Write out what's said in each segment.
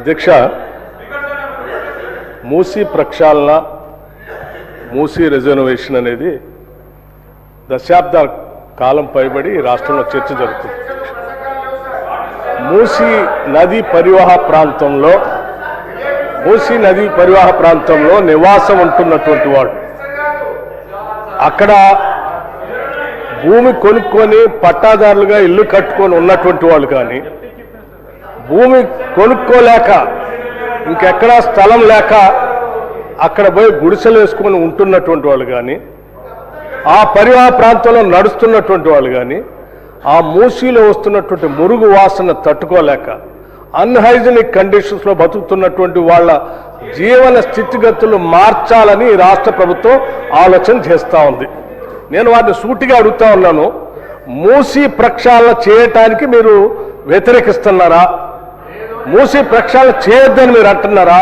అధ్యక్ష, మూసీ ప్రక్షాళన, మూసీ రిజర్వేషన్ అనేది దశాబ్దాల కాలం పైబడి రాష్ట్రంలో చర్చ జరుగుతుంది. మూసీ నదీ పరివాహ ప్రాంతంలో నివాసం ఉంటున్నటువంటి వాడు అక్కడ భూమి కొనుక్కొని పట్టాదారులుగా ఇల్లు కట్టుకొని ఉన్నటువంటి వాళ్ళు కానీ, భూమి కొనుక్కోలేక ఇంకెక్కడా స్థలం లేక అక్కడ పోయి గుడిసెలు వేసుకొని ఉంటున్నటువంటి వాళ్ళు కానీ, ఆ పరివాహ ప్రాంతంలో నడుస్తున్నటువంటి వాళ్ళు కానీ, ఆ మూసీలో వస్తున్నటువంటి మురుగు వాసన తట్టుకోలేక అన్హైజీనిక్ కండిషన్స్లో బతుకుతున్నటువంటి వాళ్ళ జీవన స్థితిగతులు మార్చాలని రాష్ట్ర ప్రభుత్వం ఆలోచన చేస్తూ ఉంది. నేను వారిని సూటిగా అడుగుతా ఉన్నాను, మూసీ ప్రక్షాళన చేయటానికి మీరు వ్యతిరేకిస్తున్నారా? మూసీ ప్రక్షాళన చేయొద్దని మీరు అంటున్నారా?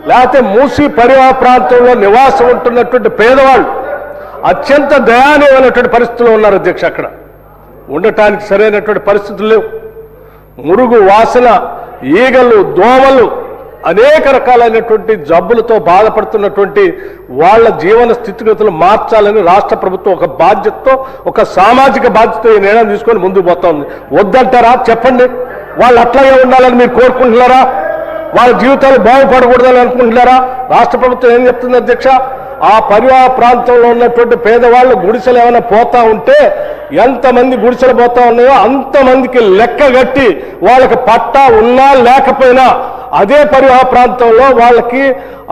లేకపోతే మూసీ పరివాహ ప్రాంతంలో నివాసం ఉంటున్నటువంటి పేదవాళ్ళు అత్యంత దయానీయమైనటువంటి పరిస్థితుల్లో ఉన్నారు అధ్యక్ష. అక్కడ ఉండటానికి సరైనటువంటి పరిస్థితులు లేవు. మురుగు వాసన, ఈగలు, దోమలు, అనేక రకాలైనటువంటి జబ్బులతో బాధపడుతున్నటువంటి వాళ్ళ జీవన స్థితిగతులు మార్చాలని రాష్ట్ర ప్రభుత్వం ఒక బాధ్యతతో, ఒక సామాజిక బాధ్యత ఈ నిర్ణయం తీసుకొని ముందుకు పోతా ఉంది. వద్దంటారా? చెప్పండి. వాళ్ళు అట్లాగే ఉండాలని మీరు కోరుకుంటున్నారా? వాళ్ళ జీవితాలు బాగుపడకూడదని అనుకుంటున్నారా? రాష్ట్ర ప్రభుత్వం ఏం చెప్తుంది అధ్యక్ష? ఆ పరివాహ ప్రాంతంలో ఉన్నటువంటి పేదవాళ్ళు గుడిసెలు ఏమైనా పోతా ఉంటే, ఎంతమంది గుడిసెలు పోతా ఉన్నాయో అంతమందికి లెక్క కట్టి వాళ్ళకి పట్టా ఉన్నా లేకపోయినా అదే పరివాహ ప్రాంతంలో వాళ్ళకి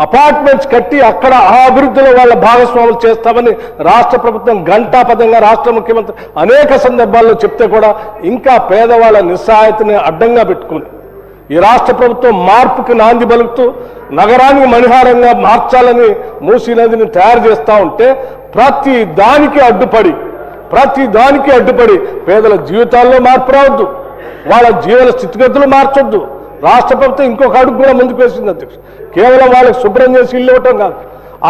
అపార్ట్మెంట్స్ కట్టి అక్కడ ఆ అభివృద్ధిలో వాళ్ళ భాగస్వాములు చేస్తామని రాష్ట్ర ప్రభుత్వం ఘంటాపథంగా రాష్ట్ర ముఖ్యమంత్రి అనేక సందర్భాల్లో చెప్తే కూడా ఇంకా పేదవాళ్ళ నిస్సహాయతని అడ్డంగా పెట్టుకుని ఈ రాష్ట్ర ప్రభుత్వం మార్పుకి నాంది పలుకుతూ నగరాన్ని మణిహారంగా మార్చాలని మూసీ నదిని తయారు చేస్తూ ఉంటే ప్రతి దానికి అడ్డుపడి పేదల జీవితాల్లో మార్పు రావద్దు, వాళ్ళ జీవన స్థితిగతులు మార్చొద్దు. రాష్ట్ర ప్రభుత్వం ఇంకొక అడుగు కూడా ముందుకు వేసింది అధ్యక్ష. కేవలం వాళ్ళకి శుభ్రం చేసి ఇల్లు ఇవ్వటం కాదు,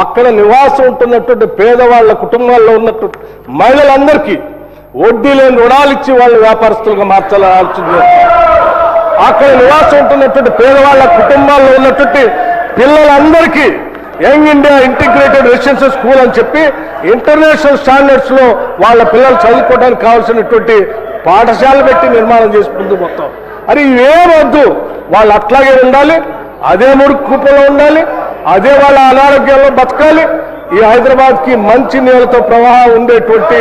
అక్కడ నివాసం ఉంటున్నటువంటి పేదవాళ్ళ కుటుంబాల్లో ఉన్నటువంటి మహిళలందరికీ వడ్డీ లేని రుణాలు ఇచ్చి వాళ్ళు వ్యాపారస్తులుగా మార్చాలని ఆలోచన. అక్కడ నివాసం ఉంటున్నటువంటి పేదవాళ్ళ కుటుంబాల్లో ఉన్నటువంటి పిల్లలందరికీ young India integrated residential school అని చెప్పి ఇంటర్నేషనల్ స్టాండర్డ్స్ లో వాళ్ళ పిల్లలు చదువుకోవడానికి కావాల్సినటువంటి పాఠశాల పెట్టి నిర్మాణం చేసి ముందు మొత్తం. అది ఇవేమొద్దు, వాళ్ళు అట్లాగే ఉండాలి, అదే మురుగు కుప్పలో ఉండాలి, అదే వాళ్ళ అనారోగ్యంలో బతకాలి. ఈ హైదరాబాద్కి మంచి నీళ్ళతో ప్రవాహం ఉండేటువంటి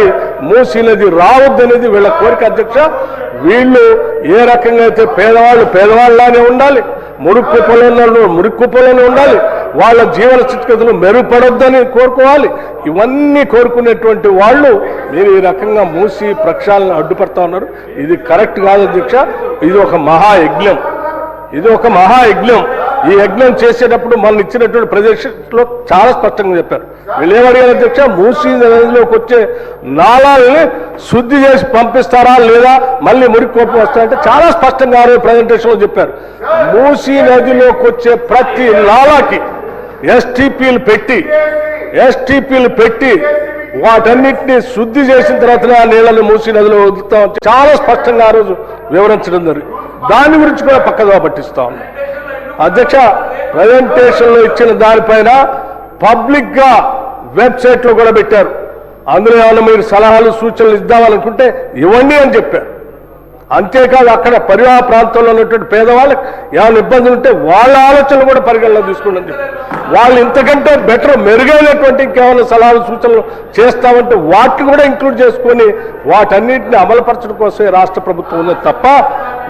మూసీ నది రావద్దనేది వీళ్ళ కోరిక అధ్యక్ష. వీళ్ళు ఏ రకంగా అయితే పేదవాళ్ళలానే ఉండాలి, మురుగు కుప్పలోనే ఉండాలి, వాళ్ళ జీవన స్థితిగతులు మెరుగుపడొద్దని కోరుకోవాలి. ఇవన్నీ కోరుకునేటువంటి వాళ్ళు మీరు ఈ రకంగా మూసీ ప్రక్షాళన అడ్డుపడతా ఉన్నారు. ఇది కరెక్ట్ కాదు అధ్యక్ష. ఇది ఒక మహాయజ్ఞం. ఈ యజ్ఞం చేసేటప్పుడు మనం ఇచ్చినటువంటి ప్రదేశంలో చాలా స్పష్టంగా చెప్పారు. వీళ్ళు ఏమడిగారు అధ్యక్ష? మూసీ నదిలోకి వచ్చే నాళాలని శుద్ధి చేసి పంపిస్తారా లేదా మళ్ళీ మురికి కోపం వస్తాయంటే చాలా స్పష్టంగా ఆ రోజు ప్రజెంటేషన్లో చెప్పారు. మూసీ నదిలోకి వచ్చే ప్రతి నాళాకి ఎస్టీపీలు పెట్టి వాటన్నిటిని శుద్ధి చేసిన తర్వాతనే ఆ నీళ్ళని మూసీ నదిలో వదులుతామని చాలా స్పష్టంగా ఆ రోజు వివరించడం జరిగింది. దాని గురించి కూడా పక్కగా పట్టిస్తాం అధ్యక్ష. ప్రజెంటేషన్లో ఇచ్చిన దానిపైన పబ్లిక్గా వెబ్సైట్లో కూడా పెట్టారు. అందులో ఏమైనా మీరు సలహాలు సూచనలు ఇద్దామనుకుంటే ఇవ్వండి అని చెప్పారు. అంతేకాదు అక్కడ పరివాహ ప్రాంతంలో ఉన్నటువంటి పేదవాళ్ళకి ఏమైనా ఇబ్బందులు ఉంటే వాళ్ళ ఆలోచనలు కూడా పరిగణలో తీసుకోండి అని చెప్పారు. వాళ్ళు ఇంతకంటే బెటర్ మెరుగైనటువంటి ఇంకేమైనా సలహాలు సూచనలు చేస్తామంటే వాటిని కూడా ఇంక్లూడ్ చేసుకొని వాటన్నిటిని అమలుపరచడం కోసమే రాష్ట్ర ప్రభుత్వం ఉంది తప్ప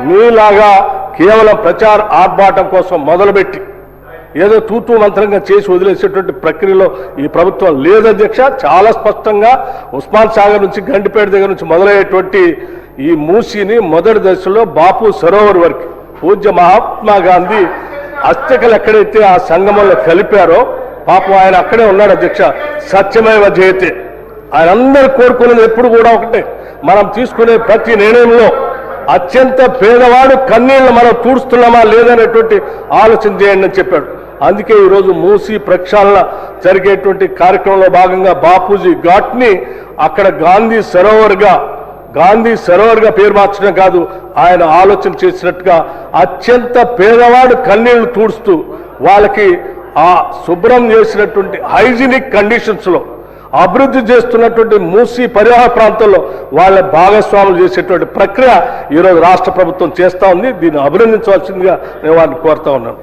మీలాగా కేవలం ప్రచార ఆర్భాటం కోసం మొదలుపెట్టి ఏదో తూతూ మంత్రంగా చేసి వదిలేసేటువంటి ప్రక్రియలో ఈ ప్రభుత్వం లేదు అధ్యక్ష. చాలా స్పష్టంగా ఉస్మాన్ సాగర్ నుంచి గండిపేట దగ్గర నుంచి మొదలయ్యేటువంటి ఈ మూసీని మొదటి దశలో బాపు సరోవర్ వరకు పూజ్య మహాత్మా గాంధీ అస్థికలు ఎక్కడైతే ఆ సంగమంలో కలిపారో పాపం ఆయన అక్కడే ఉన్నాడు అధ్యక్ష. సత్యమేవ జయతే. ఆయన అందరూ కోరుకునేది ఎప్పుడు కూడా ఒకటే, మనం తీసుకునే ప్రతి నిర్ణయంలో అత్యంత పేదవాడు కన్నీళ్లు మనం తూడుస్తున్నామా లేదనేటువంటి ఆలోచన చేయండి అని చెప్పాడు. అందుకే ఈరోజు మూసీ ప్రక్షాళన జరిగేటువంటి కార్యక్రమంలో భాగంగా బాపూజీ ఘాట్ని అక్కడ గాంధీ సరోవర్గా గాంధీ సరోవర్గా పేరు మార్చడం కాదు, ఆయన ఆలోచన చేసినట్టుగా అత్యంత పేదవాడు కన్నీళ్లు తూడుస్తూ వాళ్ళకి ఆ శుభ్రం చేసినటువంటి హైజీనిక్ కండిషన్స్లో అభివృద్ధి చేస్తున్నటువంటి మూసీ పరివాహ ప్రాంతంలో వాళ్ళ భాగస్వాములు చేసేటువంటి ప్రక్రియ ఈరోజు రాష్ట్ర ప్రభుత్వం చేస్తూ ఉంది. దీన్ని అభినందించవలసిందిగా నేను వారిని కోరుతా ఉన్నాను.